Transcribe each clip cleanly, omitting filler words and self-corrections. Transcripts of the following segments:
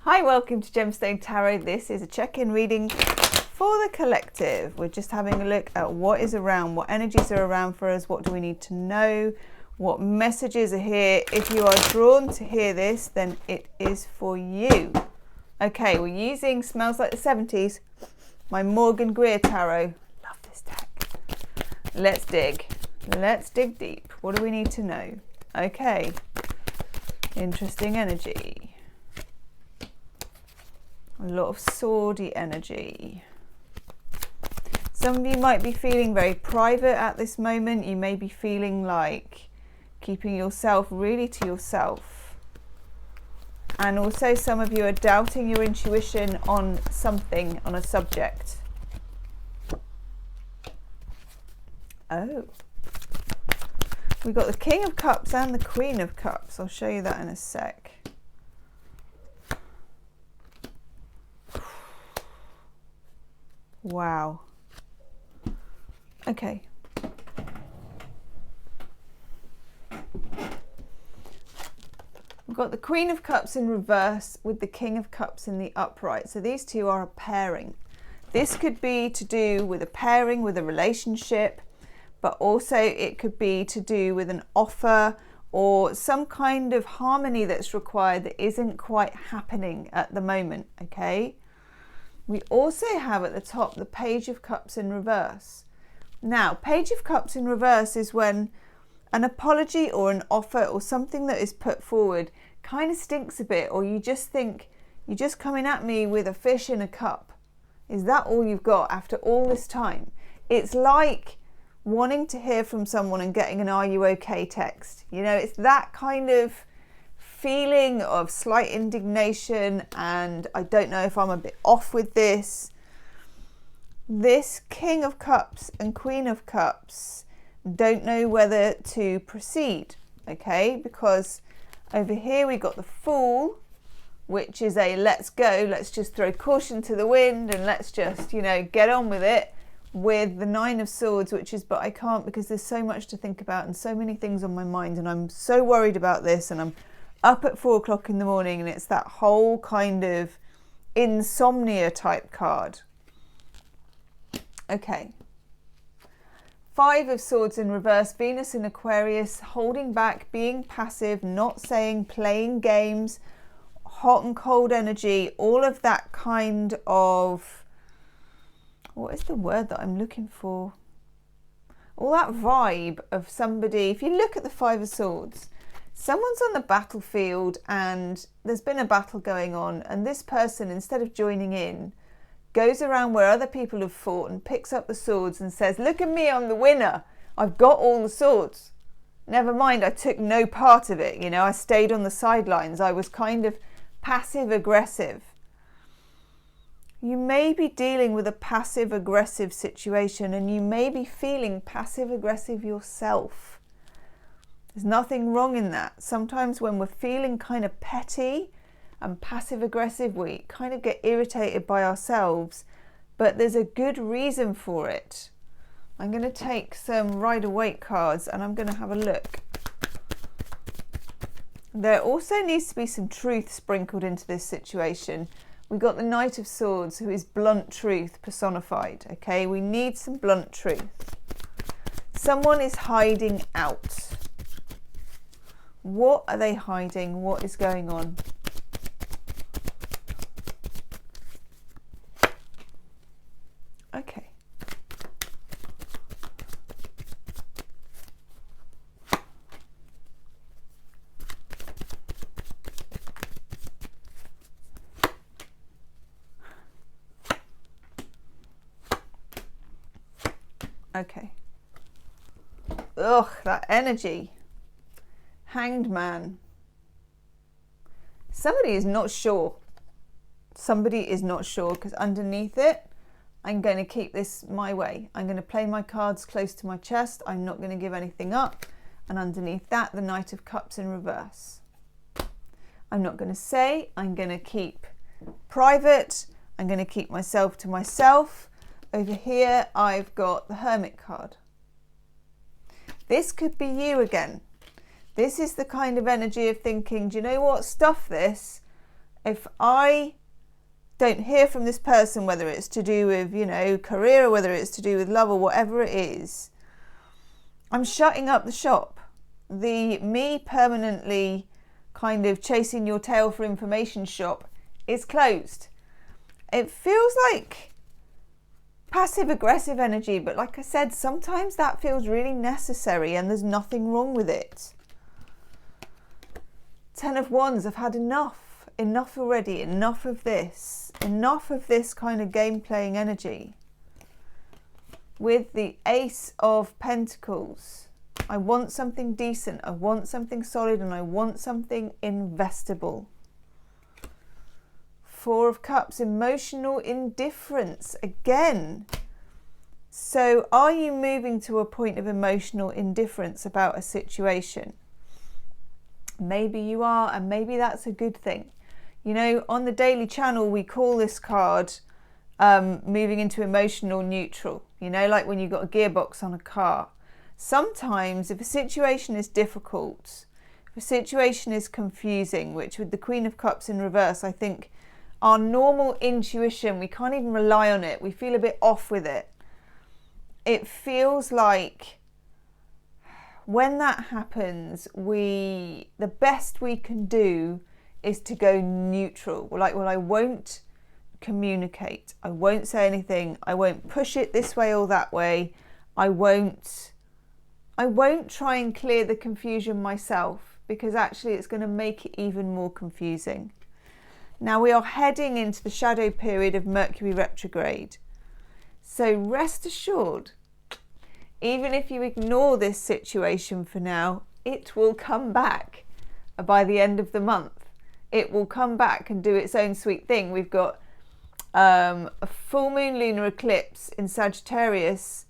Hi, welcome to Gemstone Tarot. This is a check-in reading for the collective. We're just having a look at what is around, what energies are around for us, what do we need to know, what messages are here. If you are drawn to hear this, then it is for you. Okay, we're using Smells Like the 70s, my Morgan Greer Tarot. Love this deck. Let's dig. Let's dig deep. What do we need to know? Okay, interesting energy. A lot of swordy energy. Some of you might be feeling very private at this moment. You may be feeling like keeping yourself really to yourself. And also some of you are doubting your intuition on something, on a subject. Oh. We've got the King of Cups and the Queen of Cups. I'll show you that in a sec. Wow. Okay. We've got the Queen of Cups in reverse with the King of Cups in the upright. So these two are a pairing. This could be to do with a pairing, with a relationship, but also it could be to do with an offer or some kind of harmony that's required that isn't quite happening at the moment, okay? We also have at the top the Page of Cups in reverse. Now, Page of Cups in reverse is when an apology or an offer or something that is put forward kind of stinks a bit, or you just think, you're just coming at me with a fish in a cup. Is that all you've got after all this time? It's like wanting to hear from someone and getting an "Are you okay?" text. You know, it's that kind of feeling of slight indignation and I don't know if I'm a bit off with this. This King of Cups and Queen of Cups don't know whether to proceed, okay? Because over here we got the Fool, which is a let's go, let's just throw caution to the wind and let's just, you know, get on with it, with the Nine of Swords, which is, but I can't because there's so much to think about and so many things on my mind and I'm so worried about this and I'm up at 4 o'clock in the morning, and it's that whole kind of insomnia type card. Okay. 5 of Swords in reverse, Venus in Aquarius, holding back, being passive, not saying, playing games, hot and cold energy, all of that kind of, what is the word that I'm looking for? All that vibe of somebody. If you look at the 5 of Swords, someone's on the battlefield and there's been a battle going on, and this person, instead of joining in, goes around where other people have fought and picks up the swords and says, look at me, I'm the winner. I've got all the swords. Never mind, I took no part of it. You know, I stayed on the sidelines. I was kind of passive aggressive. You may be dealing with a passive aggressive situation and you may be feeling passive aggressive yourself. There's nothing wrong in that. Sometimes when we're feeling kind of petty and passive aggressive, we kind of get irritated by ourselves, but there's a good reason for it. I'm going to take some Rider-Waite cards and I'm going to have a look. There also needs to be some truth sprinkled into this situation. We've got the Knight of Swords, who is blunt truth personified. Okay, we need some blunt truth. Someone is hiding out. What are they hiding? What is going on? Okay. Okay. Ugh, that energy. Hanged Man. Somebody is not sure. Somebody is not sure, because underneath it, I'm going to keep this my way. I'm going to play my cards close to my chest. I'm not going to give anything up. And underneath that, the Knight of Cups in reverse. I'm not going to say. I'm going to keep private. I'm going to keep myself to myself. Over here, I've got the Hermit card. This could be you again. This is the kind of energy of thinking, do you know what, stuff this. If I don't hear from this person, whether it's to do with, you know, career, or whether it's to do with love, or whatever it is, I'm shutting up the shop. The me permanently kind of chasing your tail for information shop is closed. It feels like passive aggressive energy, but like I said, sometimes that feels really necessary and there's nothing wrong with it. 10 of Wands, I've had enough already, enough of this kind of game playing energy. With the Ace of Pentacles, I want something decent, I want something solid, and I want something investable. 4 of Cups, emotional indifference again. So are you moving to a point of emotional indifference about a situation? Maybe you are, and maybe that's a good thing. You know, on the daily channel, we call this card moving into emotional neutral. You know, like when you've got a gearbox on a car. Sometimes if a situation is difficult, if a situation is confusing, which with the Queen of Cups in reverse, I think our normal intuition, we can't even rely on it. We feel a bit off with it. It feels like when that happens, the best we can do is to go neutral. We're like, well, I won't communicate. I won't say anything. I won't push it this way or that way. I won't try and clear the confusion myself, because actually it's going to make it even more confusing. Now we are heading into the shadow period of Mercury retrograde. So rest assured, even if you ignore this situation for now, it will come back by the end of the month. It will come back and do its own sweet thing. We've got a full moon lunar eclipse in Sagittarius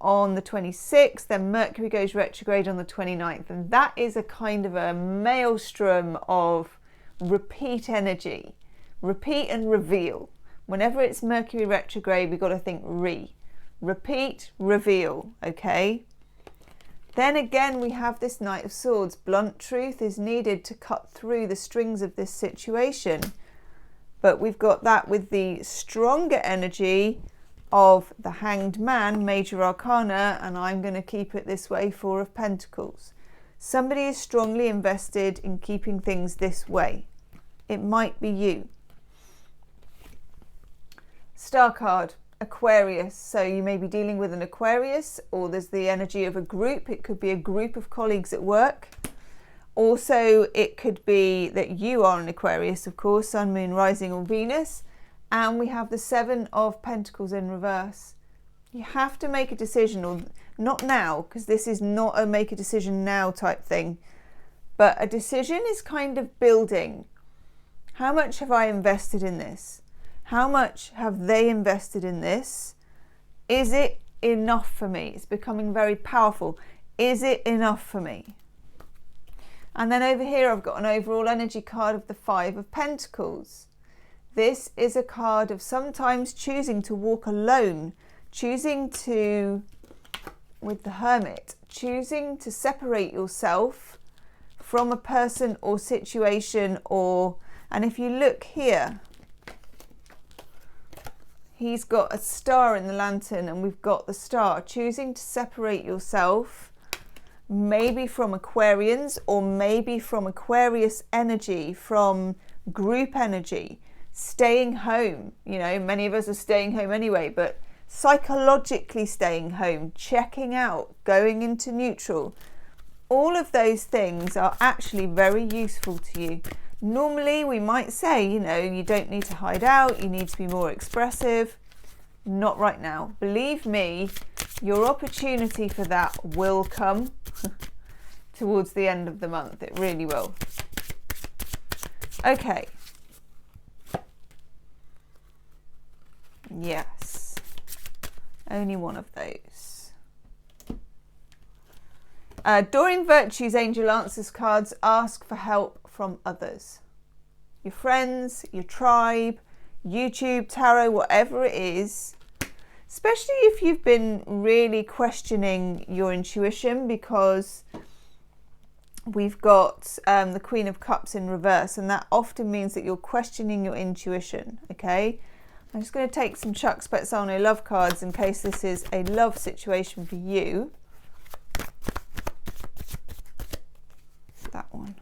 on the 26th, then Mercury goes retrograde on the 29th, and that is a kind of a maelstrom of repeat energy, repeat and reveal. Whenever it's Mercury retrograde, we've got to think repeat, reveal, okay? Then again, we have this Knight of Swords. Blunt truth is needed to cut through the strings of this situation. But we've got that with the stronger energy of the Hanged Man, Major Arcana, and I'm going to keep it this way, 4 of Pentacles. Somebody is strongly invested in keeping things this way. It might be you. Star card, Aquarius. So you may be dealing with an Aquarius, or there's the energy of a group. It could be a group of colleagues at work. Also, it could be that you are an Aquarius, of course, Sun, Moon, Rising, or Venus. And we have the 7 of Pentacles in reverse. You have to make a decision, or not now, because this is not a make a decision now type thing. But a decision is kind of building. How much have I invested in this? How much have they invested in this? Is it enough for me? It's becoming very powerful. Is it enough for me? And then over here, I've got an overall energy card of the 5 of Pentacles. This is a card of sometimes choosing to walk alone, choosing to, with the Hermit, choosing to separate yourself from a person or situation, or, and if you look here, he's got a star in the lantern and we've got the star. Choosing to separate yourself, maybe from Aquarians, or maybe from Aquarius energy, from group energy. Staying home, you know, many of us are staying home anyway, but psychologically staying home, checking out, going into neutral. All of those things are actually very useful to you. Normally we might say, you know, you don't need to hide out, you need to be more expressive. Not right now. Believe me, your opportunity for that will come towards the end of the month. It really will. Okay. Yes. Only one of those. Doreen Virtue's Angel Answers cards ask for help from others. Your friends, your tribe, YouTube, tarot, whatever it is. Especially if you've been really questioning your intuition, because we've got the Queen of Cups in reverse, and that often means that you're questioning your intuition, okay? I'm just going to take some Chuck Spezzano love cards in case this is a love situation for you. That one.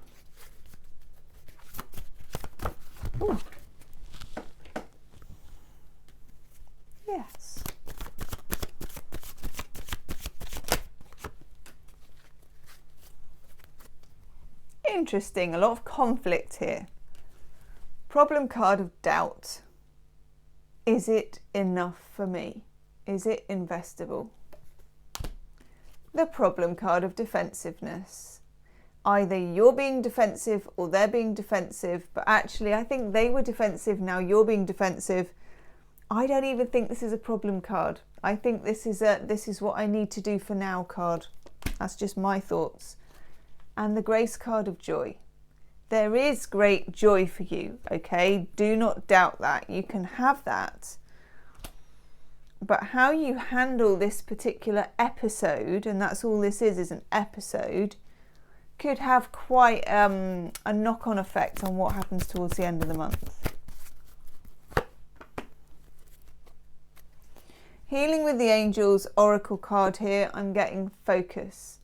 Ooh. Yes. Interesting, a lot of conflict here. Problem card of doubt. Is it enough for me? Is it investable? The problem card of defensiveness. Either you're being defensive or they're being defensive, but actually I think they were defensive, now you're being defensive. I don't even think this is a problem card. I think this is what I need to do for now card. That's just my thoughts. And the Grace card of joy. There is great joy for you, okay? Do not doubt that. You can have that. But how you handle this particular episode, and that's all this is an episode, could have quite a knock-on effect on what happens towards the end of the month. Healing with the Angels Oracle card here, I'm getting focus.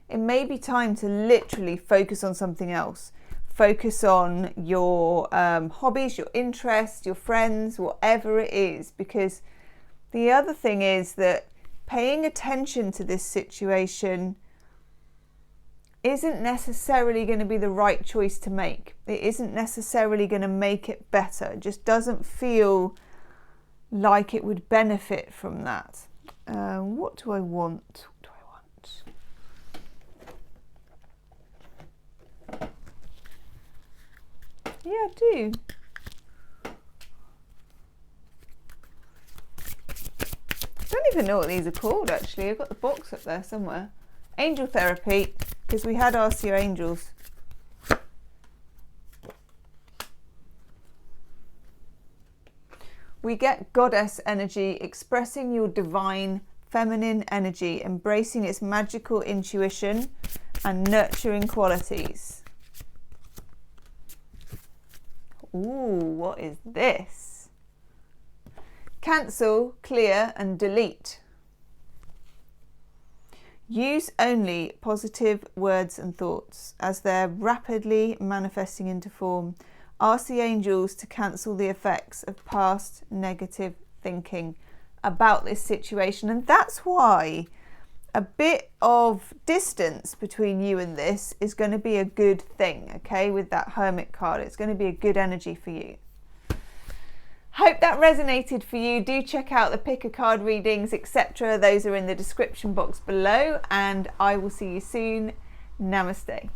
It may be time to literally focus on something else. Focus on your hobbies, your interests, your friends, whatever it is. Because the other thing is that paying attention to this situation isn't necessarily going to be the right choice to make. It isn't necessarily going to make it better. It just doesn't feel like it would benefit from that. What do I want? What do I want? Yeah, I do. I don't even know what these are called actually. I've got the box up there somewhere. Angel therapy, because we had Ask Your Angels. We get goddess energy, expressing your divine feminine energy, embracing its magical intuition and nurturing qualities. Ooh, what is this? Cancel, clear and delete. Use only positive words and thoughts as they're rapidly manifesting into form. Ask the angels to cancel the effects of past negative thinking about this situation. And that's why a bit of distance between you and this is going to be a good thing, okay? With that Hermit card, it's going to be a good energy for you. Hope that resonated for you. Do check out the pick a card readings, etc. Those are in the description box below, and I will see you soon. Namaste.